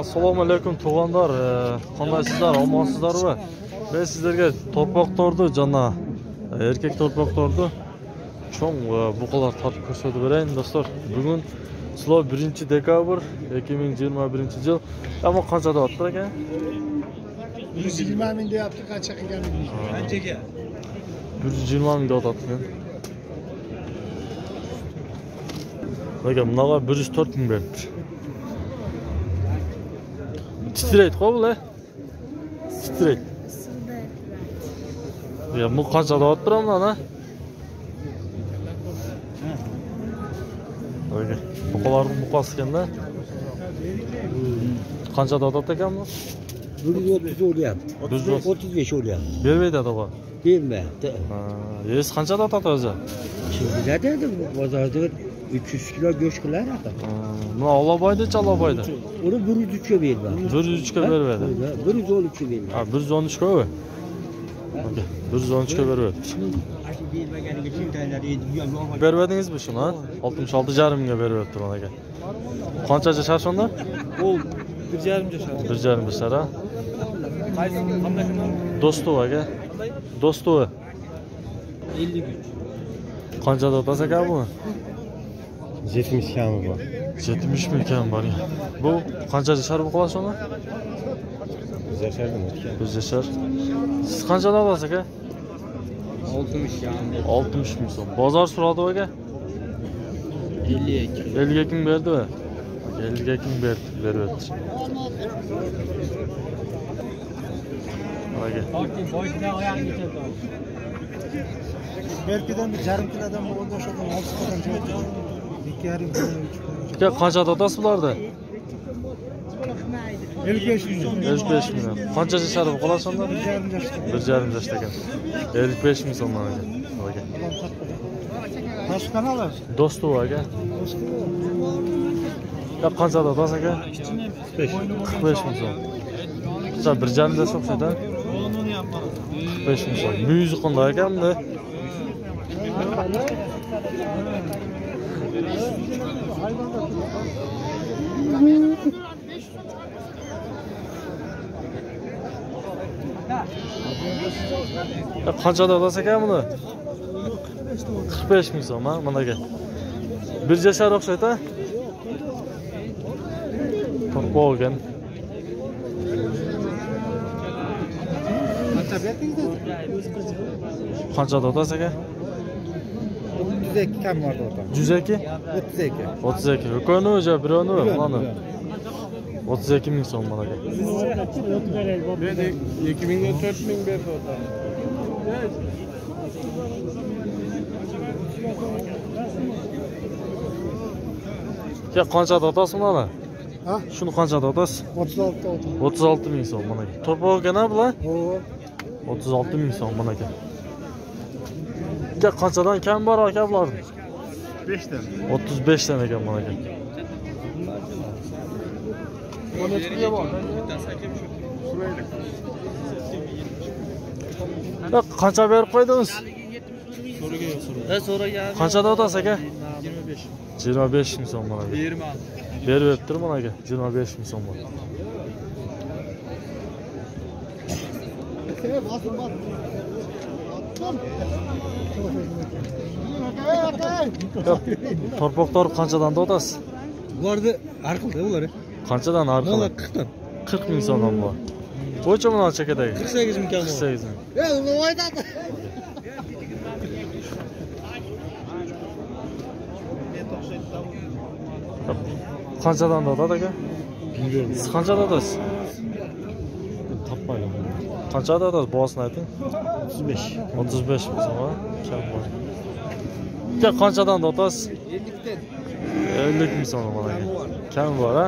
Assalomu alaykum tug'anlar. Qandaysizlar? Omansizlarmi? Men sizlarga torpoqtorni jana erkak torpoqtorni cho'ng buqalar tartib ko'rsatib berayin do'stlar. Bugun sizlar 1-dekabr 2021-yil. Ammo qancha deyapti ekan? 120 ming deyapti, qancha qilganingiz? Qanchaga? 120 ming deyapti. Bakın bunaqa 104 ming beribdi. Titraydi qo'yla. Titraydi. Ya bu qancha deyapti mana? Bakın buqalarning buqasi ekanda. Qancha deyapti ekan bu? 130 o'lyapti. 35 o'lyapti. Bermaydi adaba. Bermayapti. Yes qancha deyapti o'zi? Kimda dedi bozorda 300 kilo go'sht qilar aka. Buni Oloboyda, Chaloboyda. Uni 103 ga bermadi. 103 ga bermadi. 113 ga bermadi. Ha, 113 ga. Okey, 113 ga bermadi. Bermadingizmi shuni, ha? 66,5 ga beribdi mana aka. Qanchacha shar shunda? O 1,5 shar. 1,5 shar, ha? Qaysi qanday shundan? Do'stov aka. Do'stov. 53. Qancha deyapsiz aka bu? 70 kami bor. 70 ming kam bor. Bu qanchacha shar bu qilasiz uni? 100 shardan o'tgan. 100 shar. Siz qancha deyapsiz aka? 60 kami. 60 ming so'm. Bozor so'radi aka? 52. 52 ming berdi va 52 ming beryapti. Aka. Boshdan oyog'iga keldi. Berkidan bir yarim kilodan o'rnashadi, 6 kilodan jo'q. 2,5 kilo. Aka qancha deyapsiz bularda? 55 ming. 55 ming. Qanchacha shar bu qolasiz onda? 1,5 yoshda ekan. 55 ming so'm aka. Aka. Toshkan olasiz? Do'stov aka. Ya qancha deyapsiz aka? 45 ming so'm. Siz 1,5 desa o'xshaydi. 45 ming so'm. Bu yuzi qanday ekan bunda? Qancha deyapsiz aka buni? 45 ming so'm, ha, mana aka. Bir jashar o'xshaydi. Torpoq ekan. Qancha deyapsiz aka? 32 kam bor deyapti. 102? 32. 32. Ko'ni o'ja birovni, mana. 32 ming so'm mana aka. Ben 2000 ga 4000 berdi ota. Ya qancha deyapsiz mana? Ha? Shuni qancha deyapsiz? 36 ota. 36 ming so'm mana aka. Torpoq ekan bular? O 36 ming so'm mana aka. Ya qanchadan kam bor aka bularning? 5 dan. 35 dan ekan mana aka. Ya qancha berib qo'ydingiz? So'ragan. Qancha deyapsiz aka? 25. 25 ming so'm mana aka. 20. Beribdir mana aka. 25 ming so'm bor. Torpoqtor qanchadan deyapsiz? Bularni arqilda ular. Qanchadan arqi? Mana 40 dan. 40 ming so'mdan bor. Qo'ycha mana chekadagi. 48 ming kam. 48 ming. Ya, nima aytadi? Qanchadan deyapti aka? Bilmiyorum. Siz qancha deyapsiz? Topmayman. Qancha deyapsiz? Bosini ayting. 35. 35 ming so'm, ha? Kam bor. Aka qanchadan deyapsiz? 50 dan. 50 ming so'm mana aka. Kam bor, ha?